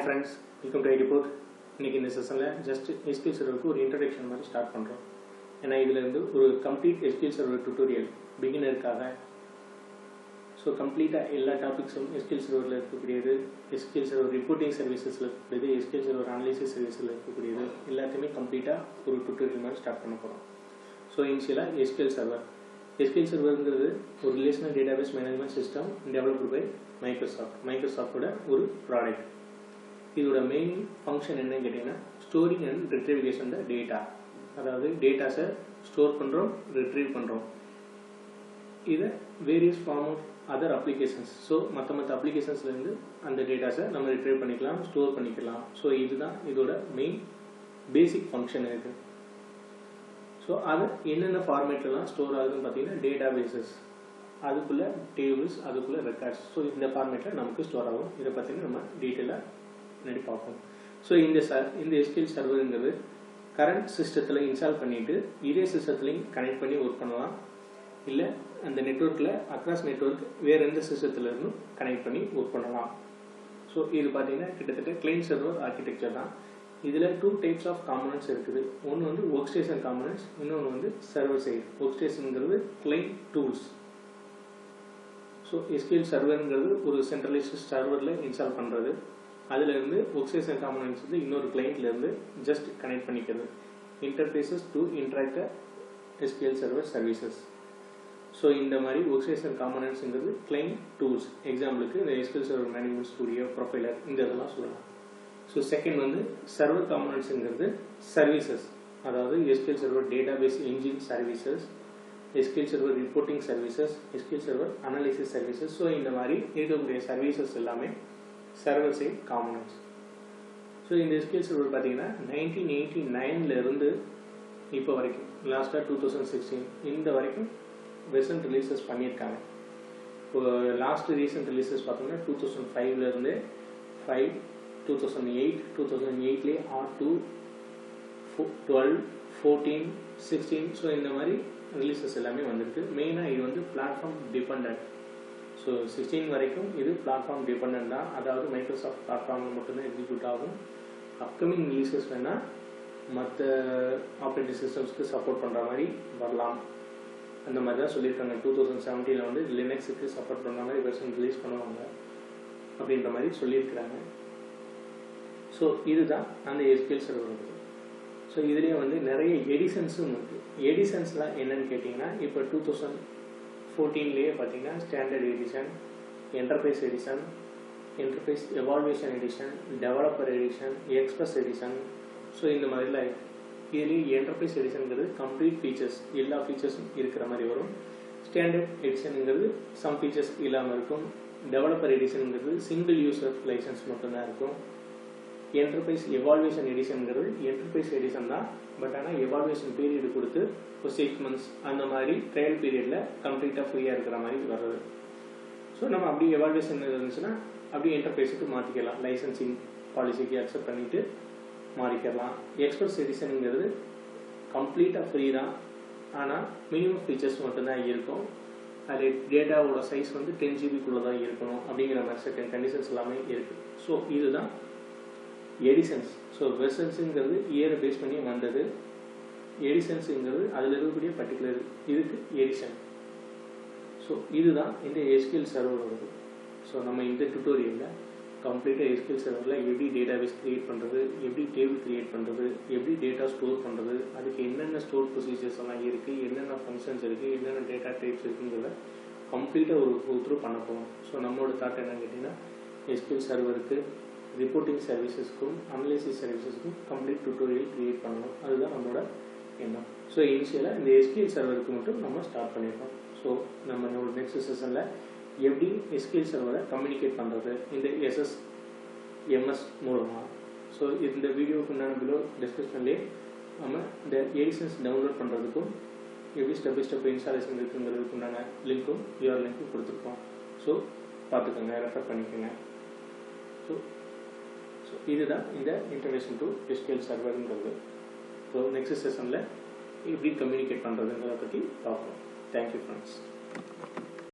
Hi friends, welcome to iReport. இன்னைக்கு இந்த செஷன்ல just SQL serverக்கு ஒரு introduction மாதிரி ஸ்டார்ட் பண்றோம். ஏன்னா இதுல இருந்து ஒரு complete SQL server tutorial beginnerக்காக so கம்ப்ளீட்டா எல்லா டாபிக்ஸும் SQL serverல இருக்கக்கூடியது, SQL server reporting servicesல இருக்கக்கூடியது, SQL server analysis servicesல இருக்கக்கூடியது எல்லாத்தையுமே கம்ப்ளீட்டா ஒரு tutorial மாதிரி ஸ்டார்ட் பண்ண போறோம். So இனிஷியலா SQL server ங்கிறது ஒரு relational database management system developed by மைக்ரோசாஃப்டோட ஒரு ப்ராடக்ட். இதோட மெயின் ஃபங்க்ஷன் என்னன்னு கேட்டிங்கன்னா storing and retrieve the data. அதாவது டேட்டாஸை ஸ்டோர் பண்ணுறோம், ரிட்ரீவ் பண்ணுறோம். இதை various form of other applications, so மற்ற அப்ளிகேஷன்ஸ்லேருந்து அந்த டேட்டாஸை நம்ம ரிட்ரீவ் பண்ணிக்கலாம், ஸ்டோர் பண்ணிக்கலாம். ஸோ இதுதான் இதோட மெயின் பேசிக் ஃபங்க்ஷன் இருக்குது. ஸோ அது என்னென்ன ஃபார்மேட்லாம் ஸ்டோர் ஆகுதுன்னு பார்த்தீங்கன்னா டேட்டாபேசஸ், அதுக்குள்ளே டேபிள்ஸ், அதுக்குள்ளே ரெக்கார்ட்ஸ். ஸோ இந்த ஃபார்மேட்டில் நமக்கு ஸ்டோர் ஆகும். இதை பார்த்தீங்கன்னா நம்ம டீட்டெயிலாக முன்னாடி பார்ப்போம். ஸோ இந்த SQL சர்வருங்கிறது கரண்ட் சிஸ்டத்தில் இன்ஸ்டால் பண்ணிவிட்டு இதே சிஸ்டத்துலையும் கனெக்ட் பண்ணி ஒர்க் பண்ணலாம். இல்லை அந்த நெட்வொர்க்கில் அக்ராஸ் நெட்வொர்க் வேறு எந்த சிஸ்டத்தில் இருந்தும் கனெக்ட் பண்ணி ஒர்க் பண்ணலாம். ஸோ இது பார்த்தீங்கன்னா கிட்டத்தட்ட கிளைண்ட் சர்வர் ஆர்கிடெக்சர் தான். இதில் 2 டைப்ஸ் ஆஃப் காம்பனன்ட்ஸ் இருக்குது. ஒன்று வந்து ஒர்க் ஸ்டேஷன் காம்பனன்ட்ஸ், இன்னொன்று வந்து சர்வர் சைடு. ஒர்க் ஸ்டேஷனுங்கிறது கிளைண்ட் டூல்ஸ். ஸோ SQL சர்வருங்கிறது ஒரு சென்ட்ரலைஸ்டு சர்வரில் இன்ஸ்டால் பண்ணுறது. அதிலிருந்து ஒர்க் ஸ்டேஷன் காம்பனன்ட்ஸ் வந்து இன்னொரு கிளைண்ட்லேருந்து ஜஸ்ட் கனெக்ட் பண்ணிக்கிறது. Interfaces to interact SQL server services. So இந்த மாதிரி ஒர்க் ஸ்டேஷன் காம்பனன்ட்ஸுங்கிறது கிளைண்ட் டூல்ஸ். எக்ஸாம்பிளுக்கு இந்த SQL server management studio, profiler, இந்த இதெல்லாம் சொல்லலாம். ஸோ செகண்ட் வந்து சர்வர் காம்பனன்ட்ஸுங்கிறது சர்வீசஸ். அதாவது SQL server database engine services, SQL server reporting services, SQL server analysis services. So இந்த மாதிரி இருக்கக்கூடிய சர்வீசஸ் எல்லாமே சர்வர் சைட் காம்பனன்ட்ஸ். ஸோ இந்த SQL சர்வர் பார்த்தீங்கன்னா 1989 இருந்து இப்போ வரைக்கும், லாஸ்ட்டாக 2016 இந்த வரைக்கும் வெர்ஷன் ரிலீசஸ் பண்ணியிருக்காங்க. இப்போ லாஸ்ட் ரீசன்ட் ரிலீசஸ் பார்த்தோம்னா 2005 5, 2008, 2008 R2, 12, 14, 16. ஸோ இந்த மாதிரி ரிலீசஸ் எல்லாமே வந்திருக்கு. மெயினாக இது வந்து பிளாட்ஃபார்ம் டிபெண்டன்ட். ஸோ 16 வரைக்கும் இது பிளாட்ஃபார்ம் டிபெண்டன்ட் தான். அதாவது மைக்ரோசாஃப்ட் பிளாட்ஃபார்மில் மட்டும்தான் எக்ஸிக்யூட் ஆகும். அப்கமிங் ரிலீசஸ் வேணால் மற்ற ஆப்ரேட்டிங் சிஸ்டம்ஸ்க்கு சப்போர்ட் பண்ணுற மாதிரி வரலாம். அந்த மாதிரி தான் சொல்லியிருக்காங்க. 2017 வந்து லினக்ஸுக்கு சப்போர்ட் பண்ணுற மாதிரி வெர்ஷன் ரிலீஸ் பண்ணுவாங்க அப்படின்ற மாதிரி சொல்லியிருக்கிறாங்க. ஸோ இதுதான் அந்த SQL சர்வர் இருக்குது. ஸோ இதுலேயே வந்து நிறைய எடிஷன்ஸும் இருக்குது. எடிஷன்ஸ்லாம் என்னன்னு கேட்டிங்கன்னா இப்போ 2014 பார்த்தீங்கன்னா standard edition, enterprise edition, enterprise evaluation edition, developer edition, express edition. So இந்த மாதிரிலாம் இதுலேயே என்டர்பிரைஸ் எடிஷனுங்கிறது கம்ப்ளீட் ஃபீச்சர்ஸ், எல்லா ஃபீச்சர்ஸும் இருக்கிற மாதிரி வரும். ஸ்டாண்டர்ட் எடிஷனுங்கிறது சம் ஃபீச்சர்ஸ் இல்லாமல் இருக்கும். டெவலப்பர் எடிஷனுங்கிறது சிங்கிள் யூசர் லைசன்ஸ் மட்டும்தான் இருக்கும். என்டர்பிரைஸ் எவால்வேஷன் எடிஷனுங்கிறது என்டர்பிரைஸ் எடிஷன் தான், பட் ஆனால் எவால்வேஷன் பீரியட் கொடுத்து ஒரு 6 months அந்த மாதிரி ட்ரையல் பீரியடில் கம்ப்ளீட்டாக ஃப்ரீயாக இருக்கிற மாதிரி வர்றது. ஸோ நம்ம அப்படி எவால்வேஷன் இருந்துச்சுன்னா அப்படி என்டர்பிரைஸுக்கு மாற்றிக்கலாம், லைசன்சிங் பாலிசிக்கு அக்செப்ட் பண்ணிவிட்டு மாறிக்கலாம். எக்ஸ்பிரஸ் எடிஷனுங்கிறது கம்ப்ளீட்டாக ஃப்ரீ தான், ஆனால் மினிமம் ஃபீச்சர்ஸ் மட்டும்தான் இருக்கும். அது டேட்டாவோட சைஸ் வந்து 10 GB தான் இருக்கணும் அப்படிங்கிற மாதிரி செகண்ட் கண்டிஷன்ஸ் எல்லாமே இருக்குது. ஸோ இதுதான் எடிஷன்ஸ். ஸோ வெர்ஷன்ஸுங்கிறது இயரை பேஸ் பண்ணி வந்தது. எடிஷன்ஸுங்கிறது அதில் இருக்கக்கூடிய பர்டிகுலர் இதுக்கு எடிஷன். ஸோ இதுதான் இந்த SQL சர்வர் வருது. ஸோ நம்ம இந்த டுட்டோரியலில் கம்ப்ளீட்டாக SQL சர்வரில் எப்படி டேட்டாபேஸ் க்ரியேட் பண்ணுறது, எப்படி டேபிள் க்ரியேட் பண்ணுறது, எப்படி டேட்டா ஸ்டோர் பண்ணுறது, அதுக்கு என்னென்ன ஸ்டோர் ப்ரொசீஜர்ஸ் எல்லாம் இருக்குது, என்னென்ன ஃபங்க்ஷன்ஸ் இருக்குது, என்னென்ன டேட்டா டைப்ஸ் இருக்குங்கிறத கம்ப்ளீட்டாக ஒரு த்ரூ பண்ண போகிறோம். ஸோ நம்மளோட தாட் என்னன்னு கேட்டிங்கன்னா SQL சர்வருக்கு, ரிப்போர்ட்டிங் சர்வீசஸ்க்கும், அனலிசிஸ் சர்வீசஸ்க்கும் கம்ப்ளீட் டுட்டோரியல் க்ரியேட் பண்ணணும். அதுதான் நம்மளோட எண்ணம். ஸோ இனிஷியலாக இந்த SQL சர்வருக்கு மட்டும் நம்ம ஸ்டார்ட் பண்ணியிருக்கோம். ஸோ நம்ம நெக்ஸ்ட் செஷனில் எப்படி SQL சர்வரை கம்யூனிகேட் பண்ணுறது இந்த SSMS மூலமாக. ஸோ இந்த வீடியோவுக்கு உண்டான பிலோ டிஸ்கிரிப்ஷன்லேயே நம்ம இந்த எடிஷன்ஸ் டவுன்லோட் பண்ணுறதுக்கும் எப்படி ஸ்டெப் பை ஸ்டெப் இன்ஸ்டாலேஷன் இருக்குங்கிறதுக்கு உண்டான லிங்க்கும் யூஆர் லிங்க்கும் கொடுத்துருக்கோம். ஸோ பார்த்துக்கோங்க, ரெஃபர் பண்ணிக்கோங்க. ஸோ இதுதான் இந்த இன்ட்ரோடக்ஷன் டு SQL சர்வருங்கிறது. ஸோ நெக்ஸ்ட் செஷனில் எப்படி கம்யூனிகேட் பண்ணுறதுங்கிறத பற்றி பார்ப்போம். Thank you friends.